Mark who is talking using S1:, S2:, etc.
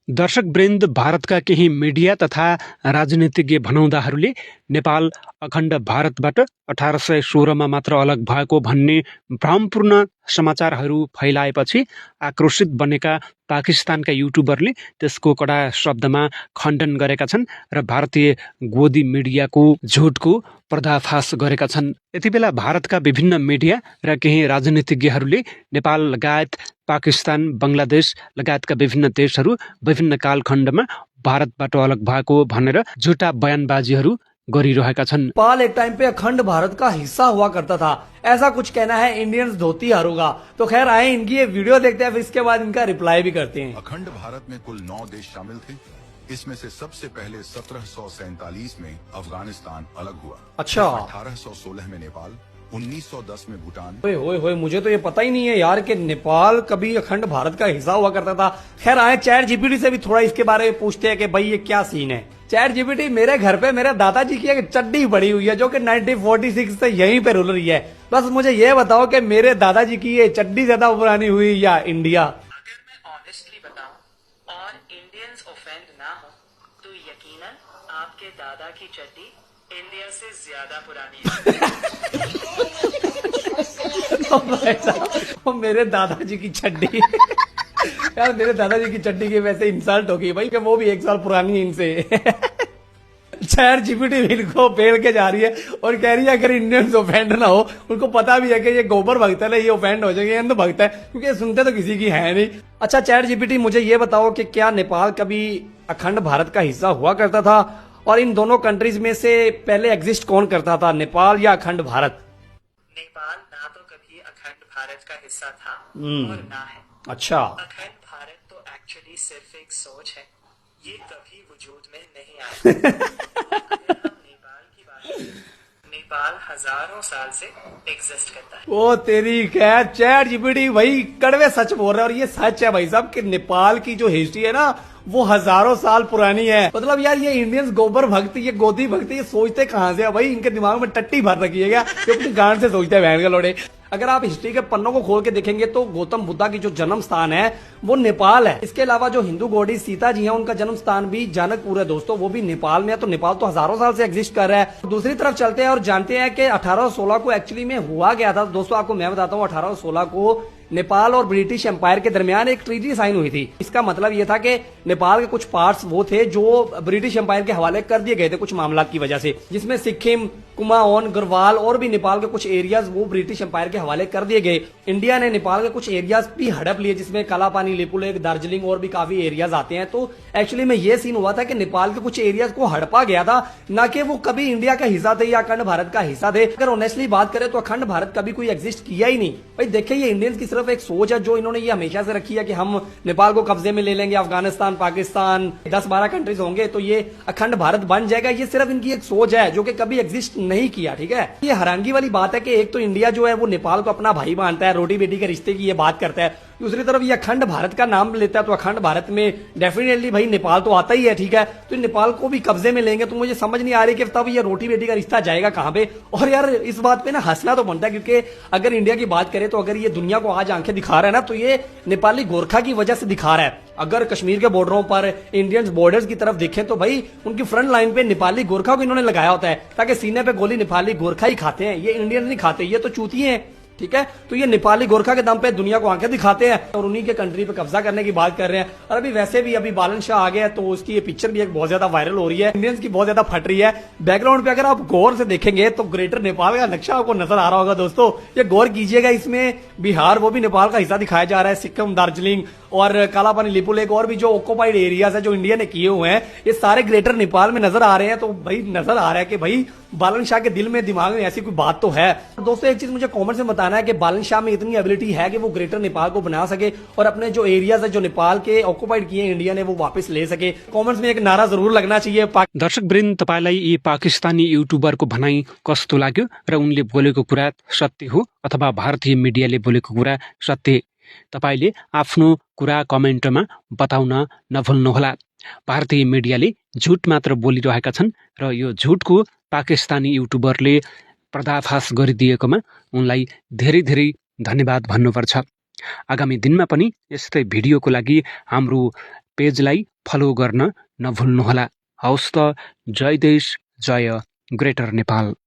S1: दर्शकवृन्द, भारतका केही मिडिया तथा राजनीतिज्ञ भनाउँदाहरूले नेपाल अखण्ड भारतबाट 1816 मा मात्र अलग भएको भन्ने भ्रमपूर्ण समाचारहरू फैलाएपछि आक्रोशित बनेका पाकिस्तानका युट्युबरले त्यसको कडा शब्दमा खण्डन गरेका छन् र भारतीय गोदी मिडियाको झुटको पर्दाफास गरेका छन्। यतिबेला भारतका विभिन्न मिडिया र केही राजनीतिज्ञहरूले नेपाल लगायत पाकिस्तान, बंगलादेश लगायतका विभिन्न देशहरू विभिन्न कालखण्डमा भारतबाट अलग भएको भनेर झुटा बयानबाजीहरू गरिरहेका छन्।
S2: नेपाल एक टाइम पे अखंड भारत का हिस्सा हुआ करता था, ऐसा कुछ कहना है इंडियंस धोतीहारों का। तो खैर आए इनकी ये वीडियो देखते हैं, फिर इसके बाद इनका रिप्लाई भी करते हैं।
S3: अखंड भारत में कुल 9 देश शामिल थे। इसमें से सबसे पहले 1747 में अफगानिस्तान अलग हुआ।
S2: अच्छा।
S3: 1816 में नेपाल, 1910 में भूटान।
S2: ओए मुझे तो ये पता ही नहीं है यार कि नेपाल कभी अखंड भारत का हिस्सा हुआ करता था। खैर आए चैट जीपीटी से भी थोड़ा इसके बारे में पूछते हैं कि भाई ये क्या सीन है। चैट जीपीटी, मेरे घर पे मेरे दादाजी की एक चड्डी पड़ी हुई है जो कि 1946 से यहीं पे रुल रही है। बस मुझे ये बताओ कि मेरे दादाजी की ये चड्डी ज्यादा पुरानी हुई या इंडिया।
S4: अगर मैं ऑनेस्टली बताऊं और इंडियंस ऑफेंड ना हो तो यकीनन आपके दादा की चड्डी इंडिया से ज्यादा पुरानी है।
S2: वो मेरे दादाजी की चड्डी यार मेरे दादाजी की चड्डी की वैसे इंसल्ट होगी भाई कि वो भी 1 साल पुरानी है इनसे। चैट जीपीटी इनको पेल के जा रही है और कह रही है अगर इंडियंस ऑफेंड ना हो, उनको पता भी है कि ये गोबर भक्त है, ये ऑफेंड हो जाएंगे, अंध भक्त है, क्योंकि सुनते तो किसी की है नहीं। अच्छा चैट जीपीटी, मुझे ये बताओ कि क्या नेपाल कभी अखंड भारत का हिस्सा हुआ करता था, और इन दोनों कंट्रीज में से पहले एग्जिस्ट कौन करता था, नेपाल या अखंड भारत?
S4: नेपाल ना तो कभी अखंड भारत का हिस्सा था और ना है।
S2: अच्छा।
S4: अखंड भारत तो एक्चुअली सिर्फ एक सोच है, ये कभी वजूद में नहीं आया। अगर हम नेपाल की बात करें, नेपाल हजारों साल से एग्जिस्ट करता है।
S2: ओ तेरी क्या चैट जीपीटी भाई कड़वे सच बोल रहे हैं, और ये सच है भाई साहब कि नेपाल की जो हिस्ट्री है ना वो हजारों साल पुरानी है। मतलब यार ये इंडियंस गोबर भक्ति, ये गोदी भक्ति, ये सोचते कहां से है भाई? इनके दिमाग में टट्टी भर रखी है क्या? ये अपनी गांड से सोचते हैं बहन के लोड़े। अगर आप हिस्ट्री के पन्नों को खोल के देखेंगे तो गौतम बुद्धा की जो जन्म स्थान है वो नेपाल है। इसके अलावा जो हिंदू गॉडेस सीता जी हैं उनका जन्म स्थान भी जनकपुर है दोस्तों, वो भी नेपाल में है। तो नेपाल तो हजारों साल से एग्जिस्ट कर रहा है। दूसरी तरफ चलते हैं और जानते हैं कि 1816 को एक्चुअली में हुआ गया था दोस्तों। आपको मैं बताता हूँ, 1816 को नेपाल और ब्रिटिश एम्पायर के दरमियान एक ट्रीटी साइन हुई थी। इसका मतलब यह था कि नेपाल के कुछ पार्ट्स वो थे जो ब्रिटिश एम्पायर के हवाले कर दिए गए थे कुछ मामला की वजह से, जिसमें सिक्किम, कुमाऊन, गढ़वाल और भी नेपाल के कुछ एरियाज वो ब्रिटिश एम्पायर के हवाले कर दिए गए। इंडिया ने नेपाल के कुछ एरियाज भी हड़प लिए, जिसमें कालापानी, लिपुलेख, दार्जिलिंग और भी काफी एरियाज आते हैं। तो एक्चुअली में ये सीन हुआ था कि नेपाल के कुछ एरियाज को हड़पा गया था, ना कि वो कभी इंडिया का हिस्सा थे या अखंड भारत का हिस्सा थे। अगर ऑनेस्टली बात करें तो अखंड भारत कभी कोई एग्जिस्ट किया ही नहीं भाई। देखिए ये इंडियंस की सिर्फ एक सोच है जो इन्होंने ये हमेशा से रखी है कि हम नेपाल को कब्जे में ले लेंगे, अफगानिस्तान, पाकिस्तान 10-12 कंट्रीज होंगे तो ये अखंड भारत बन जाएगा। ये सिर्फ इनकी एक सोच है जो कि कभी एग्जिस्ट नहीं किया। ठीक है, ये हैरानगी वाली बात है कि एक तो इंडिया जो है वो नेपाल को अपना भाई मानता है, रोटी बेटी के रिश्ते की ये बात करता है। दूसरी तरफ ये अखंड भारत का नाम लेता है, तो अखंड भारत में डेफिनेटली भाई नेपाल तो आता ही है। ठीक है, तो नेपाल को भी कब्जे में लेंगे तो मुझे समझ नहीं आ रही कि तब ये रोटी बेटी का रिश्ता जाएगा कहां पे। और यार इस बात पे ना हंसना तो बनता है, क्योंकि अगर इंडिया की बात करें तो अगर ये दुनिया को आज आंखें दिखा रहा है ना तो ये नेपाली गोरखा की वजह से दिखा रहा है। अगर कश्मीर के बॉर्डरों पर इंडियंस बॉर्डर्स की तरफ देखें तो भाई उनकी फ्रंट लाइन पे नेपाली गोरखा को इन्होंने लगाया होता है ताकि सीने पे गोली नेपाली गोरखा ही खाते हैं, ये इंडियन नहीं खाते, ये तो चूतिए हैं। ठीक है, तो ये नेपाली गोरखा के दम पे दुनिया को आंखें दिखाते हैं और उन्हीं के कंट्री पे कब्जा करने की बात कर रहे हैं। और अभी वैसे भी अभी बालन शाह आ गया तो उसकी ये पिक्चर भी एक बहुत ज्यादा वायरल हो रही है, इंडियंस की बहुत ज्यादा फट रही है। बैकग्राउंड पे अगर आप गौर से देखेंगे तो ग्रेटर नेपाल का नक्शा आपको नजर आ रहा होगा दोस्तों, ये गौर कीजिएगा। इसमें बिहार वो भी नेपाल का हिस्सा दिखाया जा रहा है, सिक्किम, दार्जिलिंग और कालापानी, लिपुलेख और भी जो ऑक्युपाइड एरियाज है जो इंडिया ने किए हुए हैं ये सारे ग्रेटर नेपाल में नजर आ रहे हैं। तो भाई नजर आ रहा है कि भाई बालन शाह के दिल में, दिमाग में ऐसी कोई बात तो है। दोस्तों एक चीज मुझे कमेंट में बताना है कि बालन शाह में इतनी एबिलिटी है कि वो ग्रेटर नेपाल को बना सके और अपने जो एरियाज है जो नेपाल के ऑक्युपाइड किए इंडिया ने वो वापस ले सके। कमेंट्स में एक नारा जरूर लगना चाहिए।
S1: दर्शकवृन्द, तपाईलाई यी पाकिस्तानी युट्युबरको भनाई कस्तो लाग्यो र उनले बोलेको कुरा सत्य हो अथवा भारतीय मिडियाले बोलेको कुरा सत्य? तपाईले आफ्नो कुरा कमेन्टमा बताउन नभुल्नुहोला। भारतीय मिडियाले झुट मात्र बोलिरहेका छन् र यो झुटको पाकिस्तानी युट्युबरले पर्दाफास गरिदिएकोमा उनलाई धेरै धेरै धन्यवाद भन्नुपर्छ। आगामी दिनमा पनि यस्तै भिडियोको लागि हाम्रो पेजलाई फलो गर्न नभुल्नुहोला। हवस् त, जय देश, जय ग्रेटर नेपाल।